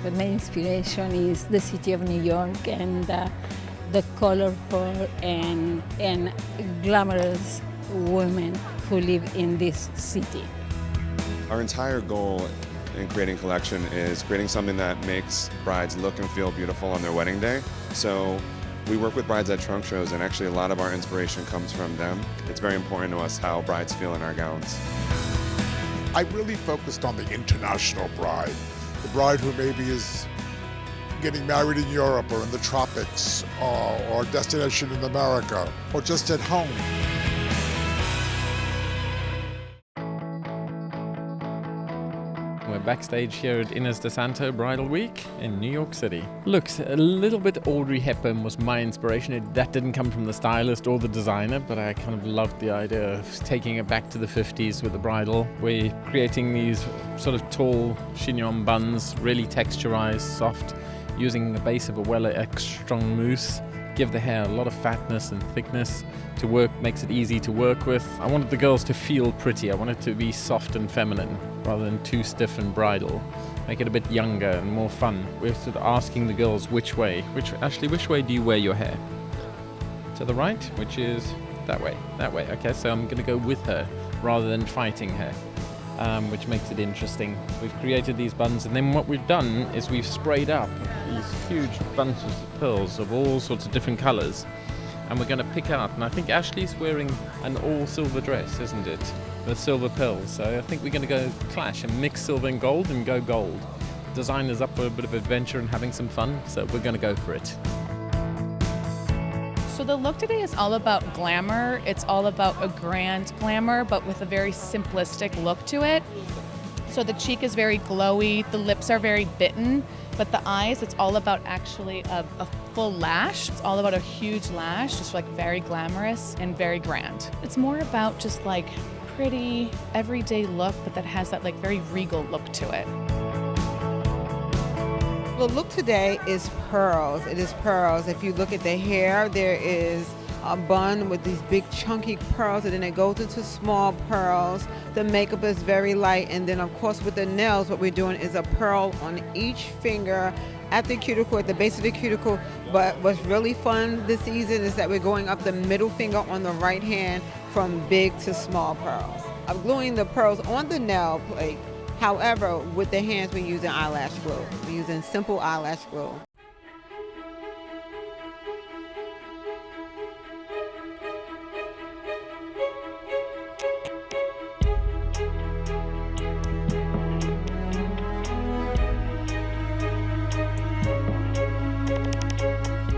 But my inspiration is the city of New York and the colorful and glamorous women who live in this city. Our entire goal in creating collection is creating something that makes brides look and feel beautiful on their wedding day. So we work with brides at trunk shows, and actually a lot of our inspiration comes from them. It's very important to us how brides feel in our gowns. I really focused on the international bride, the bride who maybe is getting married in Europe or in the tropics or a destination in America or just at home. We're backstage here at Ines Di Santo Bridal Week in New York City. Looks a little bit Audrey Hepburn was my inspiration. That didn't come from the stylist or the designer, but I kind of loved the idea of taking it back to the 50s with the bridal. We're creating these sort of tall chignon buns, really texturized, soft, using the base of a well-extra strong mousse. Give the hair a lot of fatness and thickness to work, makes it easy to work with. I wanted the girls to feel pretty. I wanted it to be soft and feminine rather than too stiff and bridal. Make it a bit younger and more fun. We're sort of asking the girls which way. Which way do you wear your hair? To the right, which is that way. Okay, so I'm going to go with her rather than fighting her, which makes it interesting. We've created these buns, and then what we've done is we've sprayed up these huge bunches of pearls of all sorts of different colors, and we're going to pick out, and I think Ashley's wearing an all silver dress, isn't it, with silver pearls, so I think we're going to go clash and mix silver and gold and go gold. Designer's up for a bit of adventure and having some fun, so we're going to go for it. So the look today is all about glamour. It's all about a grand glamour, but with a very simplistic look to it. So the cheek is very glowy, the lips are very bitten, but the eyes, it's all about actually a full lash. It's all about a huge lash, just like very glamorous and very grand. It's more about just like pretty, everyday look, but that has that like very regal look to it. The look today is pearls. It is pearls. If you look at the hair, there is a bun with these big chunky pearls, and then it goes into small pearls. The makeup is very light, and then of course with the nails, what we're doing is a pearl on each finger at the cuticle, at the base of the cuticle. But what's really fun this season is that we're going up the middle finger on the right hand from big to small pearls. I'm gluing the pearls on the nail plate. However, with the hands, we're using eyelash glue. We're using simple eyelash glue.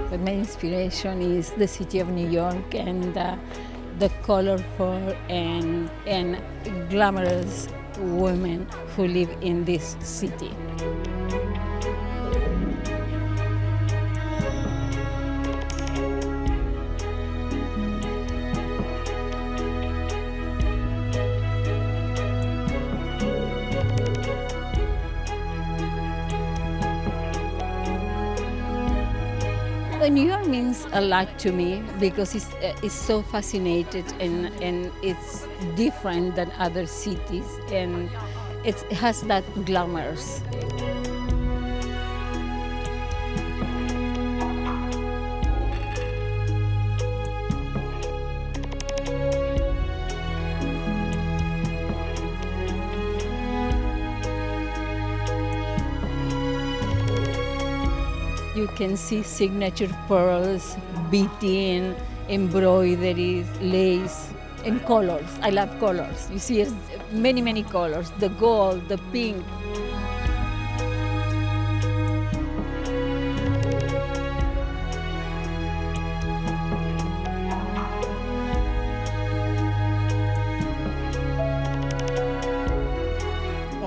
But my inspiration is the city of New York and the colorful and glamorous women who live in this city. New York means a lot to me because it's so fascinated and it's different than other cities, and it has that glamorous. You can see signature pearls, beading, embroideries, lace, and colors. I love colors. You see many colors, the gold, the pink.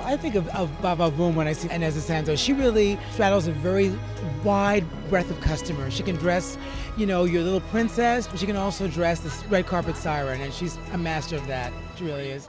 I think of Baba Boom when I see Ines Di Santo. She really straddles a very wide breadth of customers. She can dress, you know, your little princess, but she can also dress this red carpet siren, and she's a master of that. She really is.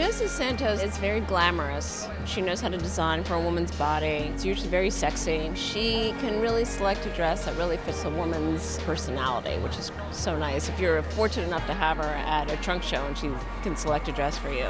Ines Di Santo is very glamorous. She knows how to design for a woman's body. It's usually very sexy. She can really select a dress that really fits a woman's personality, which is so nice. If you're fortunate enough to have her at a trunk show and she can select a dress for you.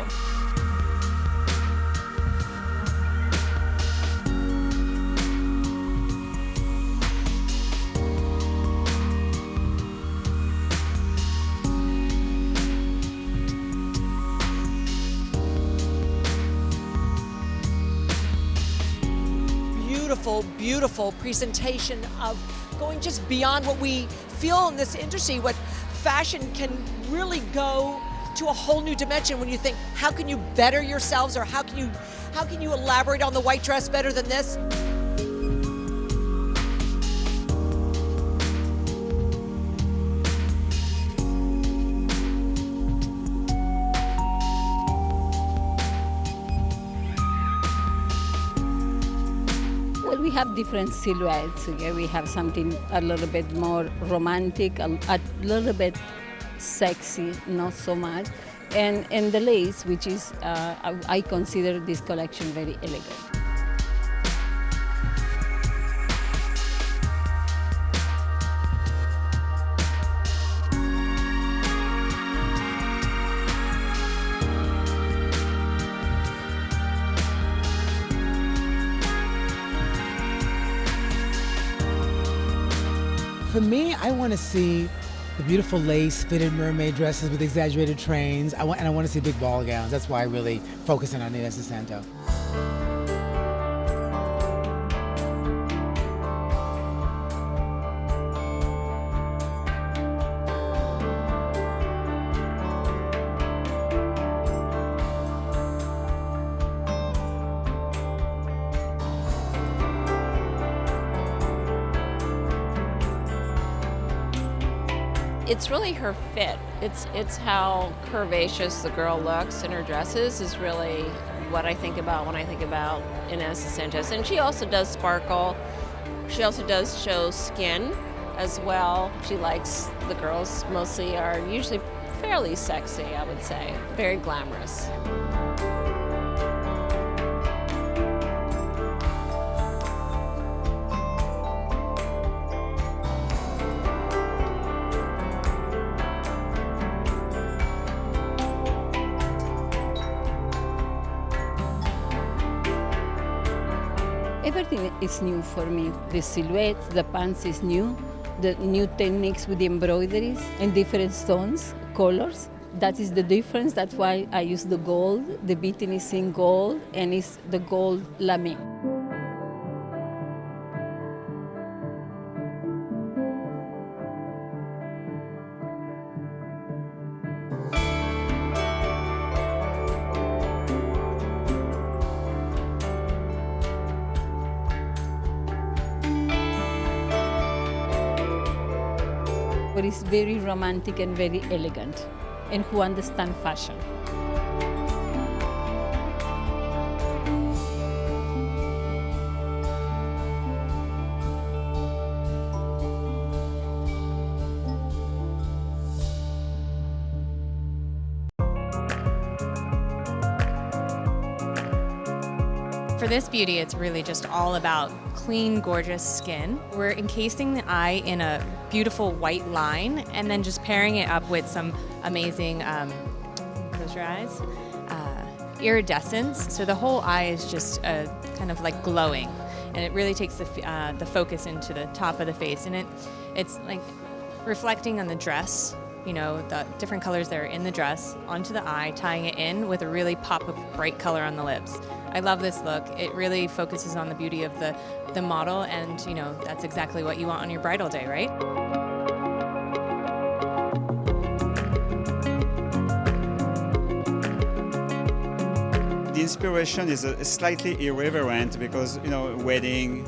Beautiful presentation of going just beyond what we feel in this industry, what fashion can really go to a whole new dimension when you think, how can you better yourselves, or how can you elaborate on the white dress better than this? Well, we have different silhouettes. Okay? We have something a little bit more romantic, a little bit sexy, not so much. And the lace, which is, I consider this collection very elegant. For me, I want to see the beautiful lace fitted mermaid dresses with exaggerated trains. I want to see big ball gowns. That's why I really focus in on Ines Di Santo. It's really her fit. It's how curvaceous the girl looks in her dresses is really what I think about when I think about Ines Di Santo. And she also does sparkle. She also does show skin as well. She likes, the girls mostly are usually fairly sexy, I would say. Very glamorous. Everything is new for me. The silhouette, the pants is new, the new techniques with the embroideries and different stones, colors. That is the difference. That's why I use the gold. The beating is in gold and it's the gold lame. But it's very romantic and very elegant, and who understand fashion. For this beauty, it's really just all about clean, gorgeous skin. We're encasing the eye in a beautiful white line and then just pairing it up with some amazing, close your eyes, iridescence. So the whole eye is just kind of like glowing, and it really takes the focus into the top of the face, and it's like reflecting on the dress, you know, the different colors that are in the dress onto the eye, tying it in with a really pop of bright color on the lips. I love this look. It really focuses on the beauty of the model, and you know, that's exactly what you want on your bridal day, right? The inspiration is slightly irreverent because, you know, wedding,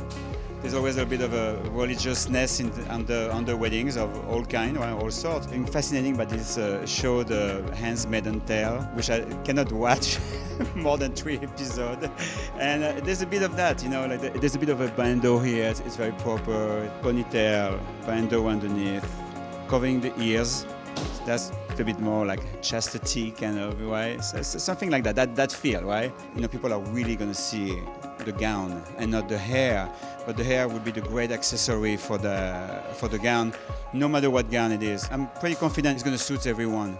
there's always a bit of a religiousness under weddings of all kinds, all sorts. And fascinating, but it's show the handmaiden tale, which I cannot watch more than 3 episodes. And there's a bit of that, you know, like there's a bit of a bandeau here. It's very proper, ponytail, bandeau underneath, covering the ears. That's a bit more like chastity kind of, right? So something like that feel, right? You know, people are really going to see the gown and not the hair, but the hair would be the great accessory for the gown, no matter what gown it is. I'm pretty confident it's going to suit everyone,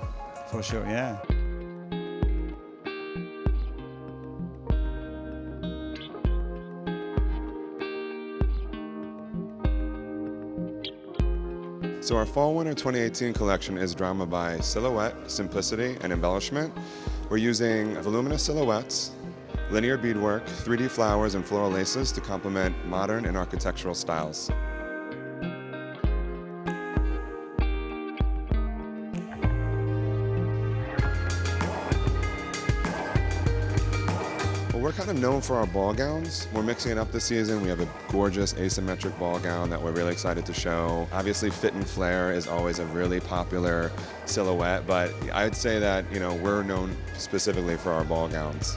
for sure, yeah. So our Fall/Winter 2018 collection is drama by silhouette, simplicity, and embellishment. We're using voluminous silhouettes, linear beadwork, 3D flowers, and floral laces to complement modern and architectural styles. We're kind of known for our ball gowns. We're mixing it up this season. We have a gorgeous asymmetric ball gown that we're really excited to show. Obviously, fit and flare is always a really popular silhouette, but I'd say that, you know, we're known specifically for our ball gowns.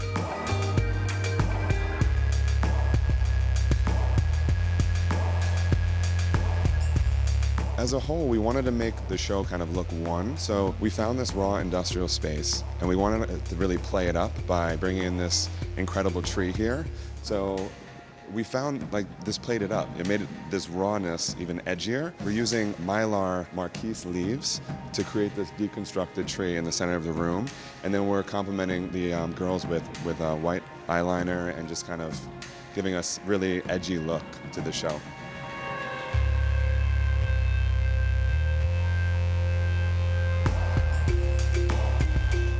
As a whole, we wanted to make the show kind of look one, so we found this raw industrial space, and we wanted to really play it up by bringing in this incredible tree here. So we found, like, this played it up. It made this rawness even edgier. We're using mylar marquise leaves to create this deconstructed tree in the center of the room, and then we're complementing the girls with white eyeliner and just kind of giving us really edgy look to the show.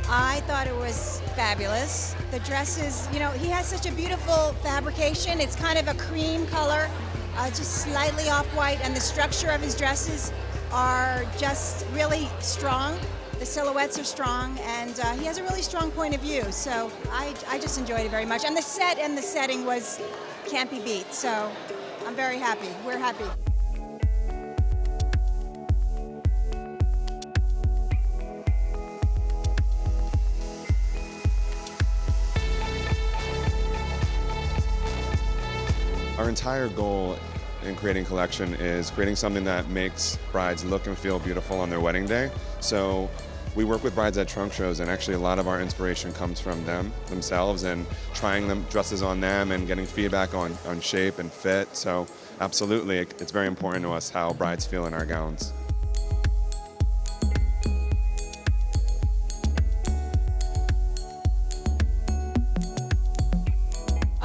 I thought it was fabulous. The dresses, you know, he has such a beautiful fabrication. It's kind of a cream color, just slightly off-white, and the structure of his dresses are just really strong. The silhouettes are strong, and he has a really strong point of view. So I just enjoyed it very much. And the set and the setting can't be beat. So I'm very happy. We're happy. Our entire goal in creating collection is creating something that makes brides look and feel beautiful on their wedding day. So we work with brides at trunk shows, and actually a lot of our inspiration comes from themselves and trying them dresses on them and getting feedback on shape and fit. So absolutely, it's very important to us how brides feel in our gowns.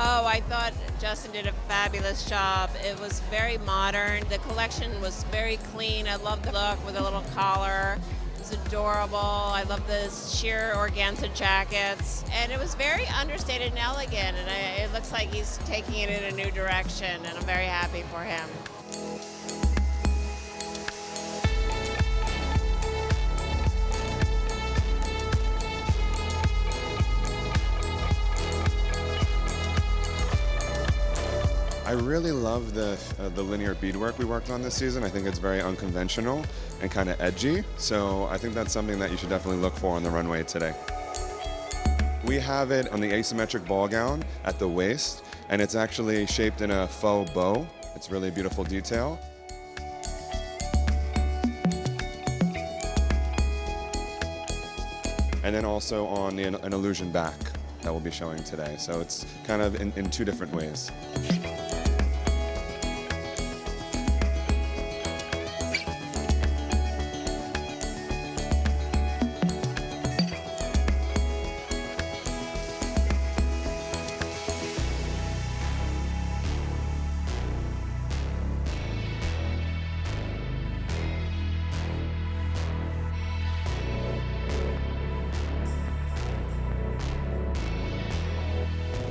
Oh, I thought Justin did a fabulous job. It was very modern. The collection was very clean. I love the look with a little collar. It was adorable. I love the sheer organza jackets. And it was very understated and elegant. And it looks like he's taking it in a new direction. And I'm very happy for him. I really love the linear beadwork we worked on this season. I think it's very unconventional and kind of edgy. So I think that's something that you should definitely look for on the runway today. We have it on the asymmetric ball gown at the waist, and it's actually shaped in a faux bow. It's really a beautiful detail. And then also on an illusion back that we'll be showing today. So it's kind of in two different ways.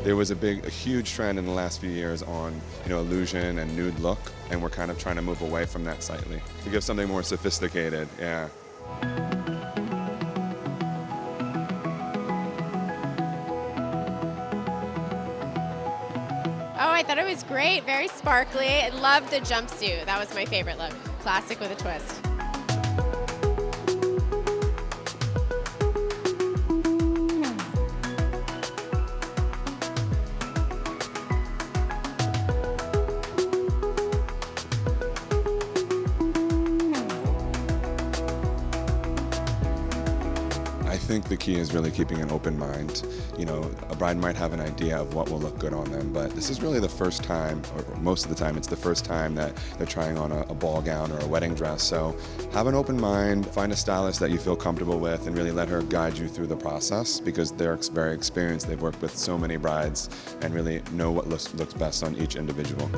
There was a huge trend in the last few years on, illusion and nude look, and we're kind of trying to move away from that slightly to give something more sophisticated. Yeah. Oh, I thought it was great, very sparkly. I loved the jumpsuit. That was my favorite look. Classic with a twist. think the key is really keeping an open mind. You know, a bride might have an idea of what will look good on them, but this is really the first time, or most of the time, it's the first time that they're trying on a ball gown or a wedding dress. So have an open mind, find a stylist that you feel comfortable with, and really let her guide you through the process, because they're very experienced. They've worked with so many brides and really know what looks best on each individual.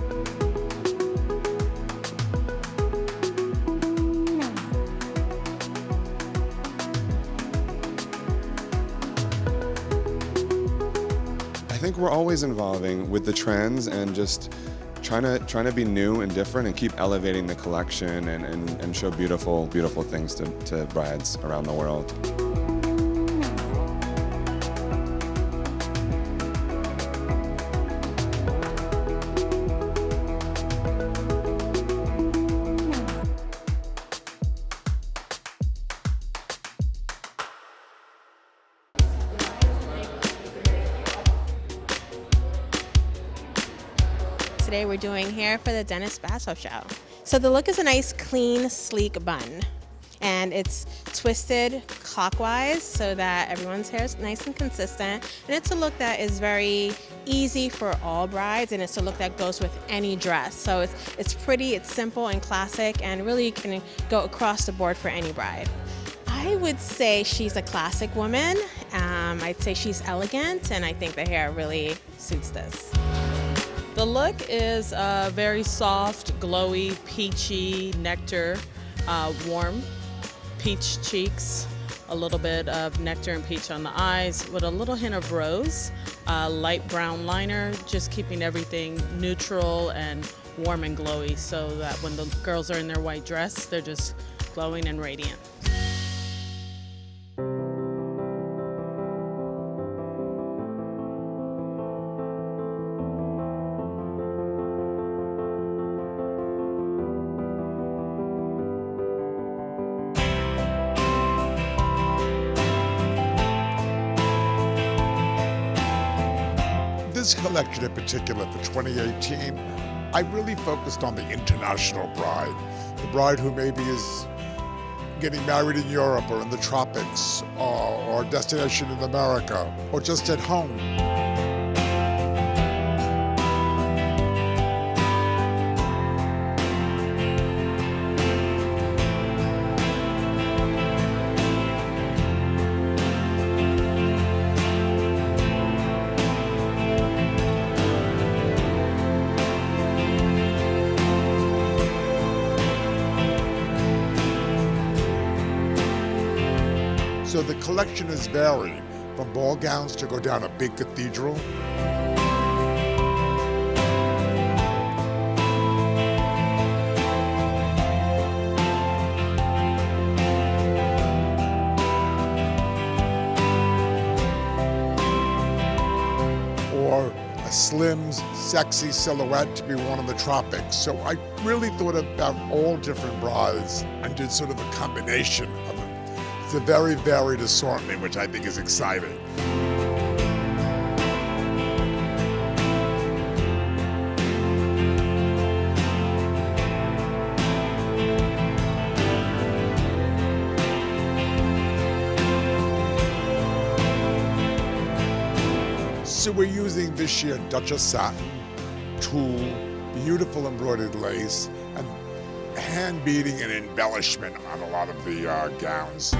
I think we're always evolving with the trends and just trying to be new and different and keep elevating the collection and show beautiful things to brides around the world. Today we're doing hair for the Dennis Basso show. So the look is a nice, clean, sleek bun. And it's twisted clockwise so that everyone's hair is nice and consistent. And it's a look that is very easy for all brides, and it's a look that goes with any dress. So it's pretty, it's simple and classic, and really can go across the board for any bride. I would say she's a classic woman. I'd say she's elegant, and I think the hair really suits this. The look is very soft, glowy, peachy nectar, warm peach cheeks, a little bit of nectar and peach on the eyes with a little hint of rose, light brown liner, just keeping everything neutral and warm and glowy so that when the girls are in their white dress, they're just glowing and radiant. This collection in particular for 2018, I really focused on the international bride. The bride who maybe is getting married in Europe or in the tropics or a destination in America or just at home. So the collection is varied from ball gowns to go down a big cathedral. Or a slim, sexy silhouette to be worn in the tropics. So I really thought about all different brides and did sort of a combination of it. It's a very varied assortment, which I think is exciting. So we're using this year Duchess satin, tulle, beautiful embroidered lace, and hand beading and embellishment on a lot of the gowns.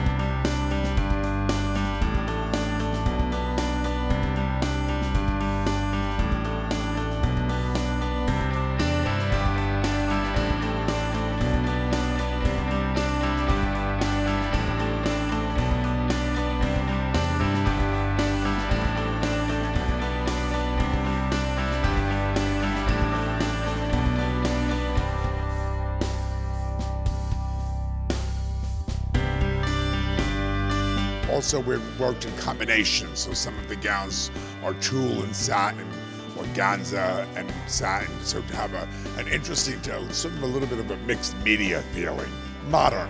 Also, we've worked in combinations, so some of the gowns are tulle and satin, organza and satin, so to have an interesting, sort of a little bit of a mixed media feeling. Modern.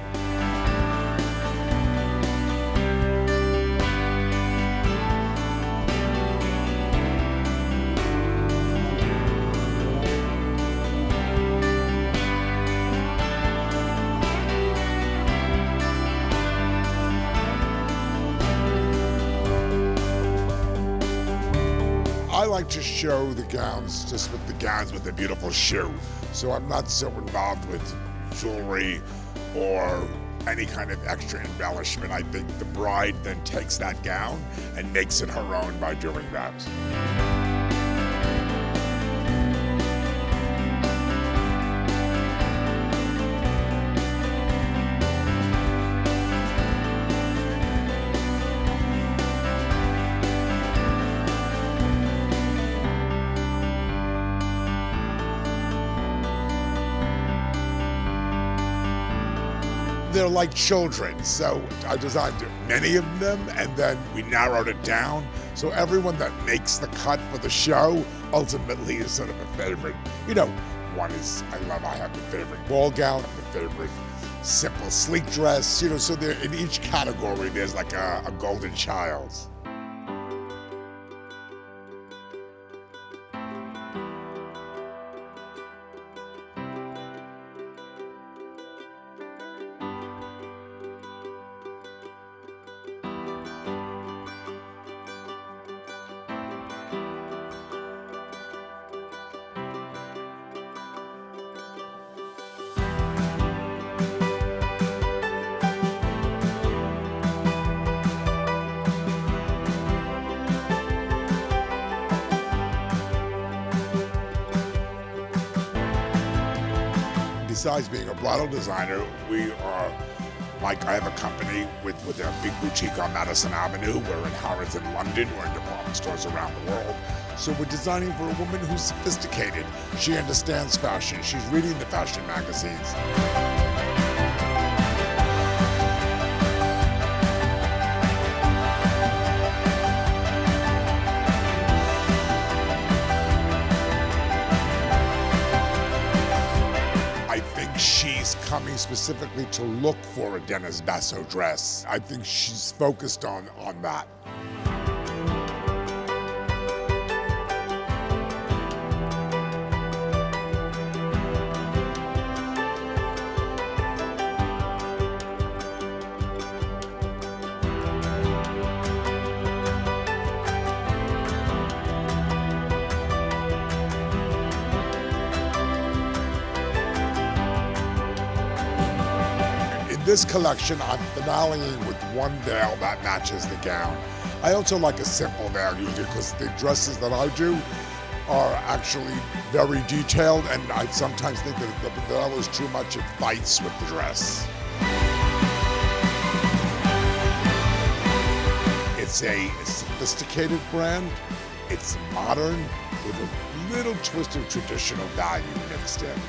like to show the gowns just with the gowns with a beautiful shoe. So I'm not so involved with jewelry or any kind of extra embellishment. I think the bride then takes that gown and makes it her own by doing that. They're like children, so I designed many of them, and then we narrowed it down. So everyone that makes the cut for the show ultimately is sort of a favorite. You know, one is I have the favorite ball gown, the favorite simple sleek dress. You know, so there in each category there's like a golden child. Besides being a bridal designer, I have a company with a big boutique on Madison Avenue. We're in Harrods in London. We're in department stores around the world. So we're designing for a woman who's sophisticated. She understands fashion. She's reading the fashion magazines. She's coming specifically to look for a Ines Basso dress. I think she's focused on that. This collection, I'm finaleing with one veil that matches the gown. I also like a simple veil usually because the dresses that I do are actually very detailed, and I sometimes think that if the veil is too much, it fights with the dress. It's a sophisticated brand. It's modern with a little twist of traditional value mixed in.